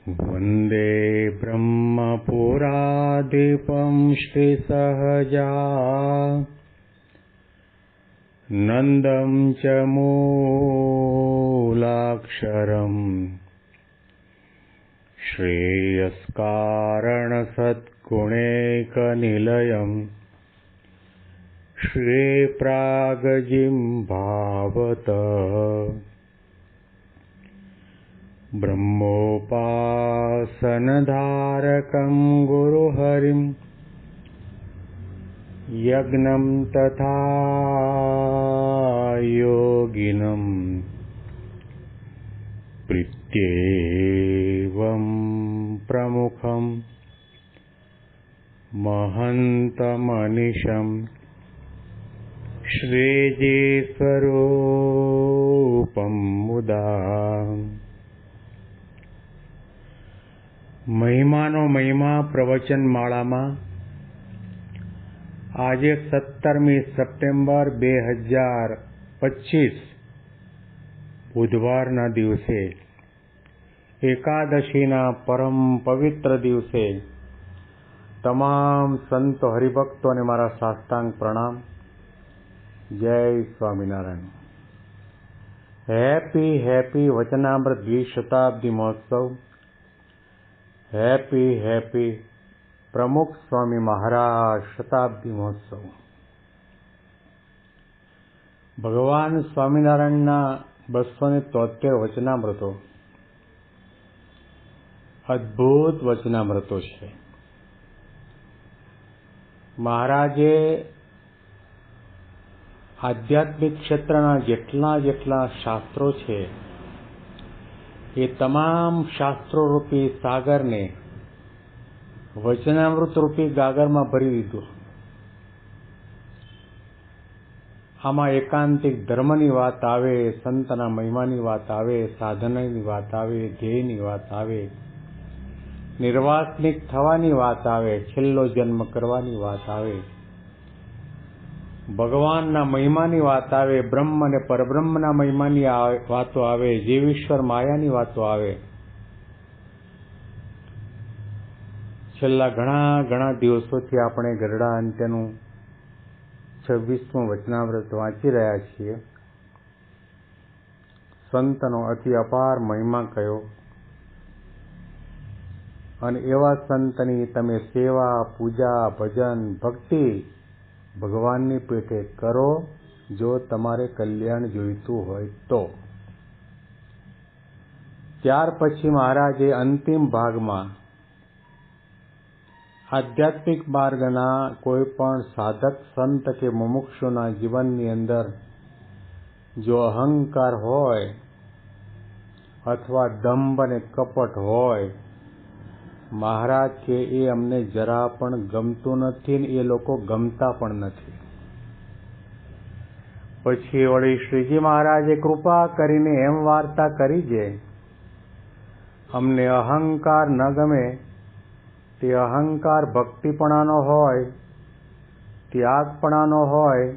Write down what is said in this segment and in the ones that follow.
वन्दे ब्रह्मपुराधिपं श्रीसहजा नन्दं च मूलाक्षरम् श्रेयस्कारणसद्गुणैकनिलयम् श्रीप्रागजिह्वावत ब्रह्मोपासनधारकं गुरुहरिं यज्ञं तथा योगिनं प्रीत्येवं प्रमुखं महन्तमनिशं श्रीजीस्वरूपं मुदा મહિમાનો મહિમા પ્રવચન માળામાં આજે 17મી સપ્ટેમ્બર 2025 બુધવારના દિવસે એકાદશીના પરમ પવિત્ર દિવસે તમામ સંતો હરિભક્તોને મારા સાષ્ટાંગ પ્રણામ. જય સ્વામિનારાયણ. હેપી હેપી વચનામૃત દ્વિશતાબ્દી મહોત્સવ. હેપી હેપી પ્રમુખ સ્વામી મહારાજ શતાબ્દી મહોત્સવ. ભગવાન સ્વામિનારાયણના 273 વચનામૃતો અદ્ભુત વચનામૃતો છે. મહારાજે આધ્યાત્મિક ક્ષેત્રના જેટલા શાસ્ત્રો છે એ તમામ શાસ્ત્રો રૂપી સાગરને વચનામૃત રૂપી ગાગરમાં ભરી દીધું. આમાં એકાંતિક ધર્મની વાત આવે, સંતના મહિમાની વાત આવે, સાધનાની વાત આવે, ધ્યેયની વાત આવે, નિર્વાસનિક થવાની વાત આવે, છેલ્લો જન્મ કરવાની વાત આવે, ભગવાનના મહિમાની વાત આવે, બ્રહ્મ અને પરબ્રહ્મના મહિમાની વાતો આવે, જીવેશ્વર માયાની વાતો આવે. છેલ્લા ઘણા દિવસોથી આપણે ગરડા અંત્યનું 26મું વચનામૃત વાંચી રહ્યા છીએ. સંતનો અતિ અપાર મહિમા કયો અને એવા સંતની તમે સેવા, પૂજા, ભજન, ભક્તિ ભગવાનની પેટે કરો જો તમારે કલ્યાણ જોઈતું હોય તો. ત્યાર પછી મહારાજે અંતિમ ભાગમાં આધ્યાત્મિક માર્ગના કોઈ પણ સાધક સંત કે મુમુક્ષુના જીવનની અંદર જો અહંકાર હોય અથવા દંભ અને કપટ હોય, મહારાજ કે એ અમને જરા પણ ગમતું નથી ને એ લોકો ગમતા પણ નથી. પછી વળી શ્રીજી મહારાજે કૃપા કરીને એમ વાર્તા કરી છે, અમને અહંકાર ન ગમે તે અહંકાર ભક્તિપણાનો હોય, ત્યાગપણાનો હોય,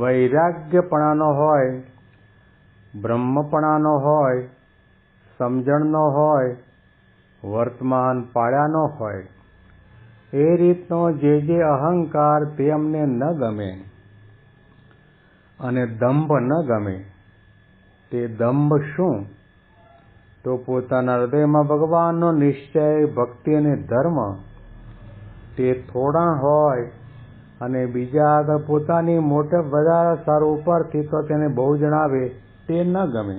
વૈરાગ્યપણાનો હોય, બ્રહ્મપણાનો હોય, સમજણનો હોય, વર્તમાન પાળ્યાનો હોય, એ રીતનો જે અહંકાર તે અમને ન ગમે અને દંભ ન ગમે. તે દંભ શું? તો પોતાના હૃદયમાં ભગવાનનો નિશ્ચય, ભક્તિ અને ધર્મ તે થોડા હોય અને બીજા આગળ પોતાની મોટે વધારે સારું ઉપરથી તો તેને બહુ જણાવે તે ન ગમે.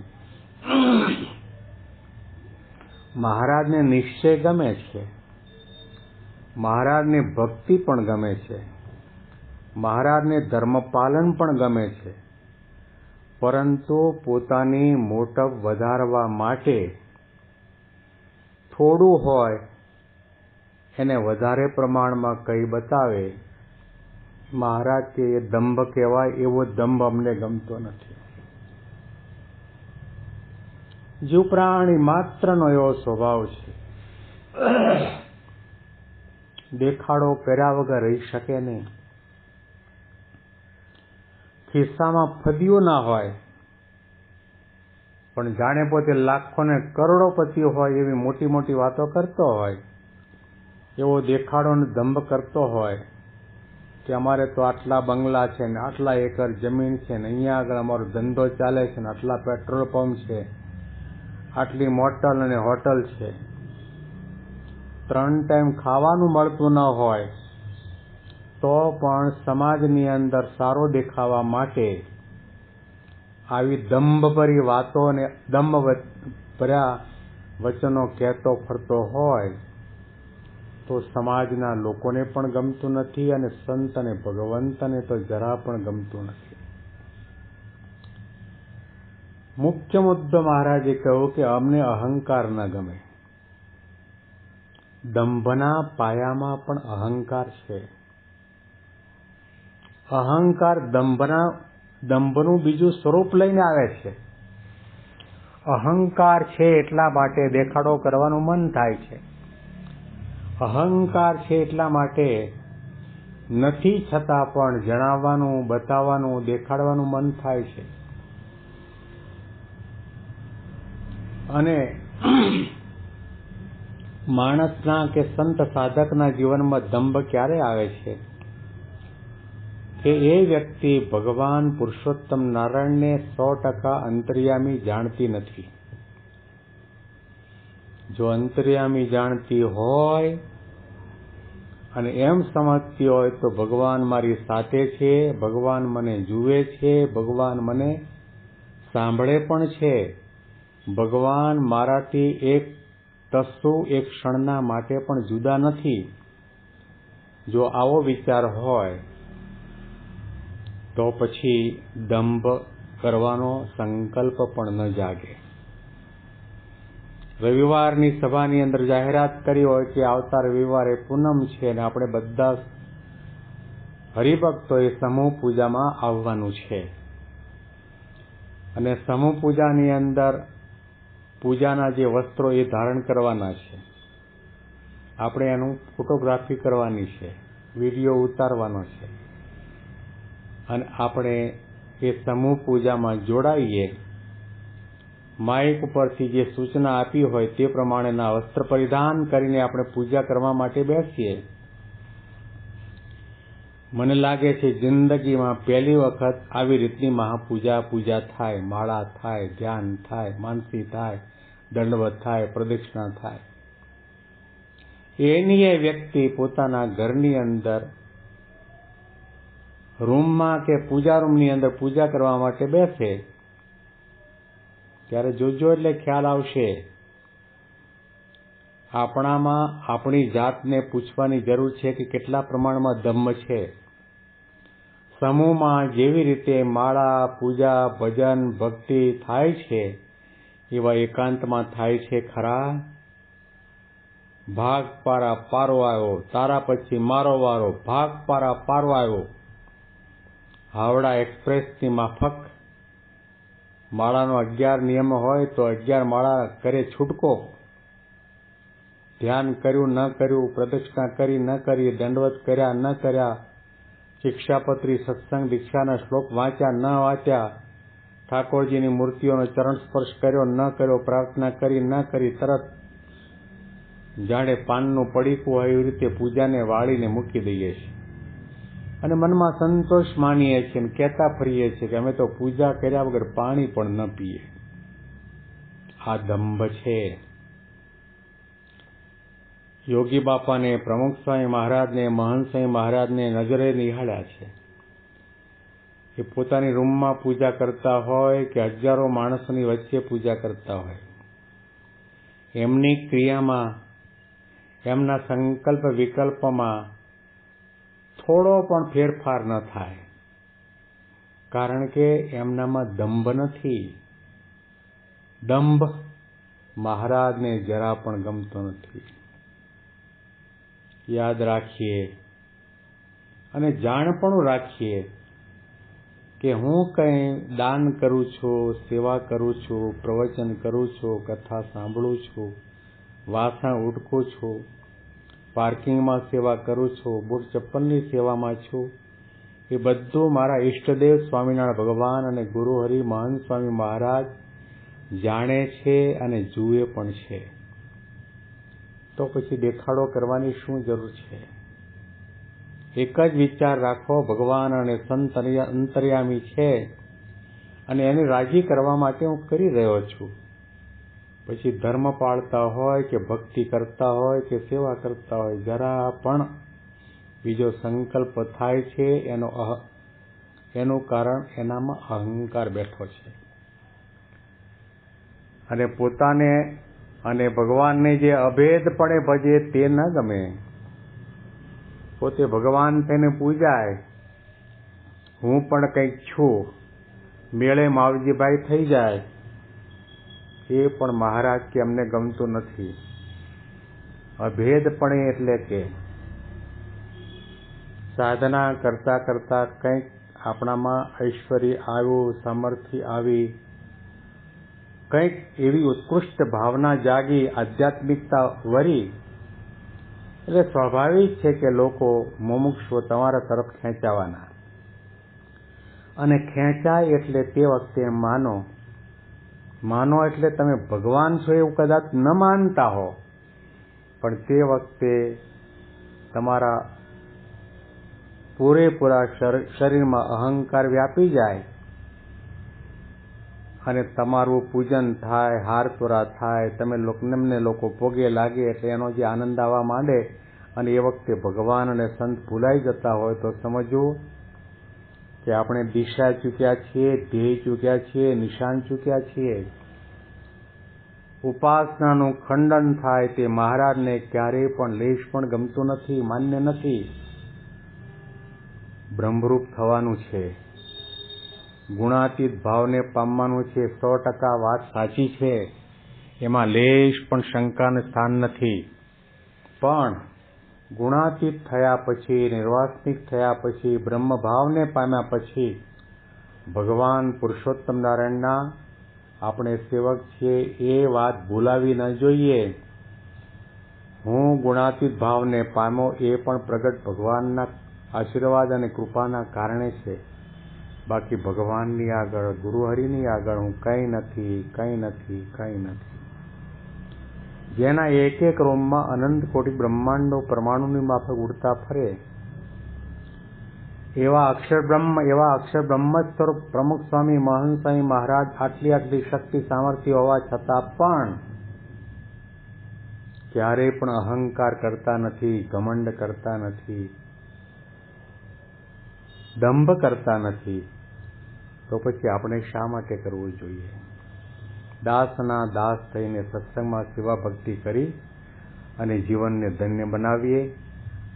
મહારાજને નિશ્ચય ગમે છે, મહારાજને ભક્તિ પણ ગમે છે, મહારાજને ધર્મપાલન પણ ગમે છે, પરંતુ પોતાની મોટપ વધારવા માટે થોડું હોય એને વધારે પ્રમાણમાં કઈ બતાવે. મહારાજ કે એ દંભ કહેવાય, એવો દંભ અમને ગમતો નથી. જીવ પ્રાણી માત્રનો એવો સ્વભાવ છે, દેખાડો કર્યા વગર રહી શકે નહીં. ખિસ્સામાં ફદિયું ના હોય પણ જાણે પોતે લાખો ને કરોડોપતિ હોય એવી મોટી મોટી વાતો કરતો હોય, એવો દેખાડો ને દંભ કરતો હોય કે અમારે તો આટલા બંગલા છે ને આટલા એકર જમીન છે ને અહીંયા આગળ અમારો ધંધો ચાલે છે ને આટલા પેટ્રોલ પંપ છે, આટલી મોટલ અને હોટલ છે, 3 ટાઈમ ખાવાનું મળતું ન હોય તો પણ સમાજની અંદર સારો દેખાવા માટે આવી દંભભરી વાતો અને દંભ ભર્યા વચનો કહેતો ફરતો હોય તો સમાજના લોકોને પણ ગમતું નથી અને સંત અને ભગવંતને તો જરા પણ ગમતું નથી. મુખ્ય મુદ્દો મહારાજે કહ્યું કે અમને અહંકાર ન ગમે. દંભના પાયામાં પણ અહંકાર છે. અહંકાર દંભનું બીજું સ્વરૂપ લઈને આવે છે. અહંકાર છે એટલા માટે દેખાડો કરવાનું મન થાય છે. અહંકાર છે એટલા માટે નથી છતાં પણ જણાવવાનું, બતાવવાનું, દેખાડવાનું મન થાય છે. અને માણસના કે સંત સાધકના જીવનમાં દંભ ક્યારે આવે છે કે એ વ્યક્તિ ભગવાન પુરુષોત્તમ નારાયણને 100% અંતર્યામી જાણતી નથી. જો અંતર્યામી જાણતી હોય અને એમ સમજતી હોય તો ભગવાન મારી સાથે છે, ભગવાન મને જુએ છે, ભગવાન મને સાંભળે પણ છે, ભગવાન મારાથી એક તસ્સુ એક ક્ષણના માટે પણ જુદા નથી. જો આવો વિચાર હોય તો પછી દંભ કરવાનો સંકલ્પ પણ ન જાગે. રવિવારની સભાની અંદર જાહેરાત કરી હોય કે આવતા રવિવારે પૂનમ છે અને આપણે બધા હરિભક્તોએ સમૂહ પૂજામાં આવવાનું છે અને સમૂહ પૂજાની અંદર પૂજાના જે વસ્ત્રો એ ધારણ કરવાના છે, આપણે એનું ફોટોગ્રાફી કરવાની છે, વિડીયો ઉતારવાનો છે અને આપણે એ સમૂહ પૂજામાં જોડાઈએ. માઇક ઉપરથી જે સૂચના આપી હોય તે પ્રમાણેના વસ્ત્ર પરિધાન કરીને આપણે પૂજા કરવા માટે બેસીએ. મને લાગે છે જિંદગીમાં પહેલી વખત આવી રીતની પૂજા થાય, માળા થાય, ધ્યાન થાય, માનસી થાય, દંડવત થાય, પ્રદક્ષિણા થાય. એની એ વ્યક્તિ પોતાના ઘરની અંદર રૂમમાં કે પૂજા રૂમની અંદર પૂજા કરવા માટે બેસે ત્યારે જોજો એટલે ખ્યાલ આવશે. આપણામાં આપણી જાતને પૂછવાની જરૂર છે કે કેટલા પ્રમાણમાં દંભ છે. સમૂહમાં જેવી રીતે માળા, પૂજા, ભજન, ભક્તિ થાય છે એવા એકાંતમાં થાય છે ખરા? ભાગ પારા પારો આવ્યો, તારા પછી મારો વારો, ભાગ પારા પારો આવ્યો. હાવડા એક્સપ્રેસની માફક માળાનો 11 નિયમ હોય તો 11 માળા કરે છૂટકો. ધ્યાન કર્યું ન કર્યું, પ્રદક્ષિણા કરી ન કરી, દંડવત કર્યા ન કર્યા, શિક્ષાપત્રી, સત્સંગ, દીક્ષાના શ્લોક વાંચ્યા ન વાંચ્યા, ઠાકોરજીની મૂર્તિઓનો ચરણ સ્પર્શ કર્યો ન કર્યો, પ્રાર્થના કરી ન કરી, તરત જાણે પાનનું પડીકું હોય એવી રીતે પૂજાને વાળીને મૂકી દઈએ છીએ અને મનમાં સંતોષ માનીએ છીએ અને કહેતા ફરીએ છીએ કે અમે તો પૂજા કર્યા વગર પાણી પણ ન પીએ. આ દંભ છે. યોગી બાપાને, પ્રમુખ સ્વામી મહારાજને, મહંત સ્વામી મહારાજને નજરે નિહાળ્યા છે. એ પોતાની રૂમમાં પૂજા કરતા હોય કે હજારો માણસોની વચ્ચે પૂજા કરતા હોય, એમની ક્રિયામાં, એમના સંકલ્પ વિકલ્પમાં થોડો પણ ફેરફાર ન થાય, કારણ કે એમનામાં દંભ નથી. દંભ મહારાજને જરા પણ ગમતો નથી. યાદ રાખીએ અને જાણપણું રાખીએ કે હું કંઈ દાન કરું છું, સેવા કરું છું, પ્રવચન કરું છું, કથા સાંભળું છું, વાસણ ઉટકું છું, પાર્કિંગમાં સેવા કરું છું, બૂટ ચપ્પલની સેવામાં છું, એ બધું મારા ઈષ્ટદેવ સ્વામિનારાયણ ભગવાન અને ગુરુ હરિ મહંત સ્વામી મહારાજ જાણે છે અને જુએ પણ છે, તો પછી દેખાડો કરવાની શું જરૂર છે? એક જ વિચાર રાખો, ભગવાન અને સંત અંતર્યામી છે અને એને રાજી કરવા માટે હું કરી રહ્યો છું. પછી ધર્મ પાળતા હોય કે ભક્તિ કરતા હોય કે સેવા કરતા હોય, જરા પણ બીજો સંકલ્પ થાય છે એનું કારણ એનામાં અહંકાર બેઠો છે. અને પોતાને અને ભગવાનને જે અભેદપણે ભજે તે ન ગમે. પોતે ભગવાન થઈને પૂજાય, હું પણ કંઈક છું, મેળે માવજીભાઈ થઈ જાય, એ પણ મહારાજ કે અમને ગમતું નથી. અભેદપણે એટલે કે સાધના કરતા કરતા કંઈક આપણામાં ઐશ્વર્ય આવ્યું, સામર્થ્ય આવી, કંઈક એવી ઉત્કૃષ્ટ ભાવના જાગી, આધ્યાત્મિકતા વરી, એટલે સ્વાભાવિક છે કે લોકો મુમુક્ષુ તમારા તરફ ખેંચાવાના. અને ખેંચાય એટલે તે વખતે માનો એટલે તમે ભગવાન છો એવું કદાચ ન માનતા હો, પણ તે વખતે તમારા પૂરેપૂરા શરીરમાં અહંકાર વ્યાપી જાય અને તમારું પૂજન થાય, હારતોરા થાય, તમને લોકો પોગે લાગે એટલે એનો જે આનંદ આવવા માંડે અને એ વખતે ભગવાન અને સંત ભૂલાઈ જતા હોય તો સમજવું કે આપણે દિશા ચૂક્યા છીએ, ધ્યેય ચૂક્યા છીએ, નિશાન ચૂક્યા છીએ. ઉપાસનાનું ખંડન થાય તે મહારાજને ક્યારેય પણ લેશ પણ ગમતું નથી, માન્ય નથી. બ્રહ્મરૂપ થવાનું છે, ગુણાતીત ભાવને પામવાનું છે, 100% વાત સાચી છે, એમાં લેશ પણ શંકાને સ્થાન નથી. પણ ગુણાતીત થયા પછી, નિર્વાસનિક થયા પછી, બ્રહ્મભાવને પામ્યા પછી ભગવાન પુરુષોત્તમ નારાયણના આપણે સેવક છીએ એ વાત ભૂલાવી ન જોઈએ. હું ગુણાતીત ભાવને પામ્યો એ પણ પ્રગટ ભગવાનના આશીર્વાદ અને કૃપાના કારણે છે. બાકી ભગવાનની આગળ, ગુરુહરિની આગળ હું કંઈ નથી. જેના એક એક રોમમાં અનંત કોટી બ્રહ્માંડો પરમાણુની માફક ઉડતા ફરે એવા અક્ષર બ્રહ્મ સ્વરૂપ પ્રમુખ સ્વામી મહંત સ્વામી મહારાજ આટલી શક્તિ સામર્થ્ય હોવા છતાં પણ ક્યારેય પણ અહંકાર કરતા નથી, ઘમંડ કરતા નથી, દંભ કરતા નથી. તો પછી આપણે શા માટે કરવું જોઈએ? દાસના દાસ થઈને સત્સંગમાં સેવા ભક્તિ કરી અને જીવનને ધન્ય બનાવીએ.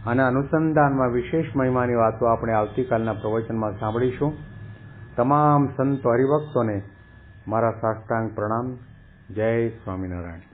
આના અનુસંધાનમાં વિશેષ મહિમાની વાતો આપણે આવતીકાલના પ્રવચનમાં સાંભળીશું. તમામ સંતો હરિભક્તોને મારા સાષ્ટાંગ પ્રણામ. જય સ્વામિનારાયણ.